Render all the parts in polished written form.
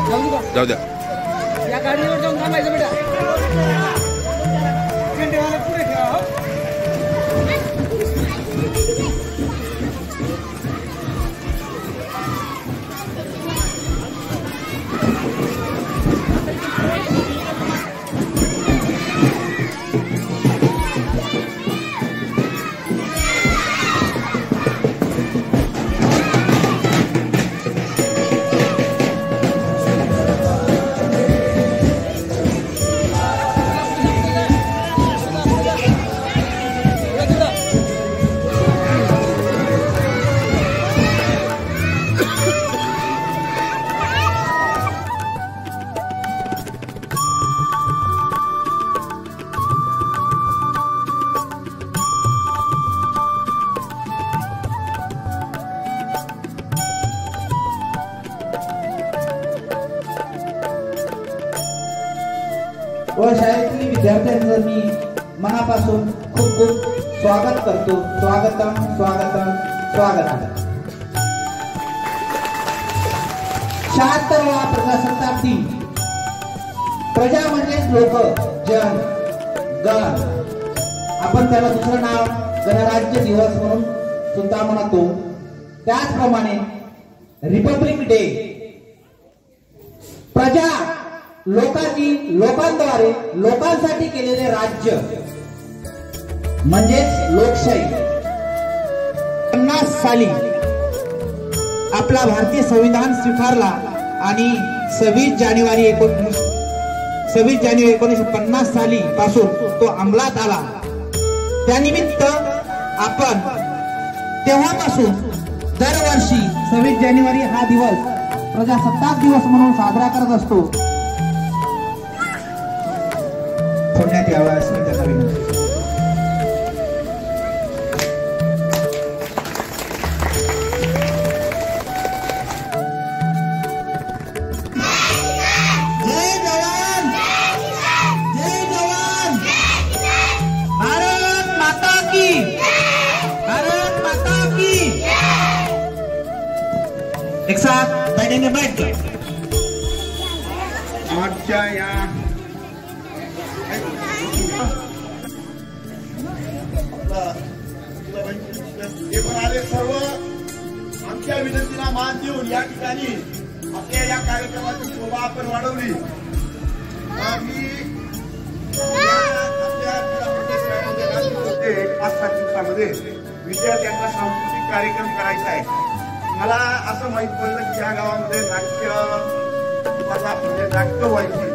जाऊ द्या. या गाडीवर जाऊन थांबायचं बेटा. पुढे ठेवा. व शाळेतील विद्यार्थ्यांचं मी मनापासून खूप खूप स्वागत करतो. स्वागतम स्वागतम स्वागतम. 76वा प्रजासत्ताक दिन. प्रजा म्हणजेच लोक, जन, गण. आपण त्याला दुसरं नाव गणराज्य दिवस म्हणून सुद्धा म्हणतो. त्याचप्रमाणे रिपब्लिक डे. प्रजा लोकांनी लोकांद्वारे लोकांसाठी केलेले राज्य म्हणजेच लोकशाही. 50 साली आपला भारतीय संविधान स्वीकारला आणि 26 जानेवारी 1950 साली पासून तो अंमलात आला. त्यानिमित्त आपण तेव्हापासून दरवर्षी 26 जानेवारी हा दिवस प्रजासत्ताक दिवस म्हणून साजरा करत असतो. पुण्यात यावं असं त्यांना विनंती. जय जवान, जय जवान. भारत माता की, भारत माता की. एक साथ बैठेंगे, बैठ के. आजच्या या सर्व आमच्या विनंतीला मान देऊन या ठिकाणी आपल्या या कार्यक्रमाची शोभा आपण वाढवली. मी आपल्या 5-7 दिवसामध्ये विद्यार्थ्यांना सांस्कृतिक कार्यक्रम करायचा आहे. मला असं माहित पडलं की या गावामध्ये नाट्य व्हायची.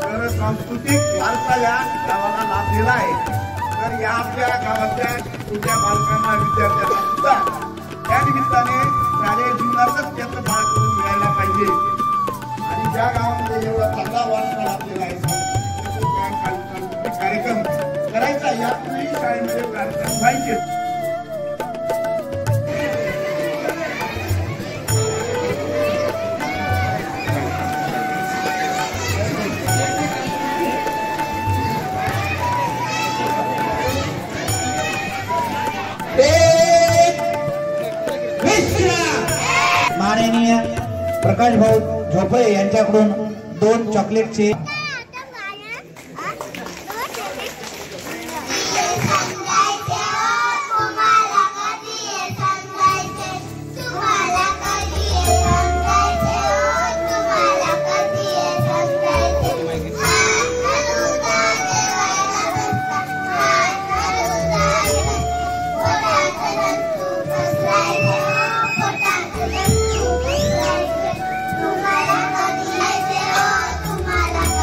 तर सांस्कृतिक वारसा या गावाला लाभलेला आहे. तर या आपल्या गावातल्या छोट्या बालकांना, विद्यार्थ्यांना सुद्धा त्या निमित्ताने शालेय जीवनातच त्याचं भाग करून मिळायला पाहिजे. आणि ज्या गावामध्ये एवढा चांगला वारसा लाभलेला आहे, सांस्कृतिक कार्यक्रम करायचा. यापूर्वी शाळेमध्ये कार्यक्रम व्हायचे. माननीय प्रकाश भाऊ झोपळे यांच्याकडून 2 चॉकलेटचे तुम्हाला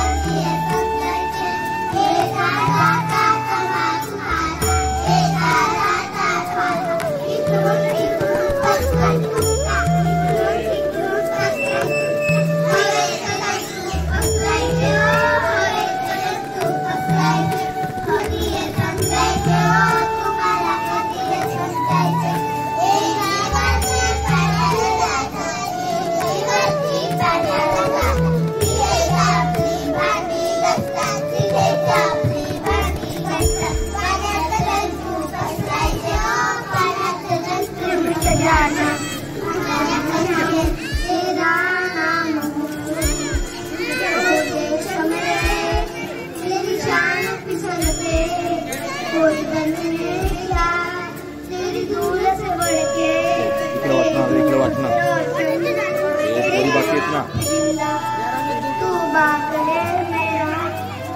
तू बाप है मेरा,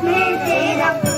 मैं तेरा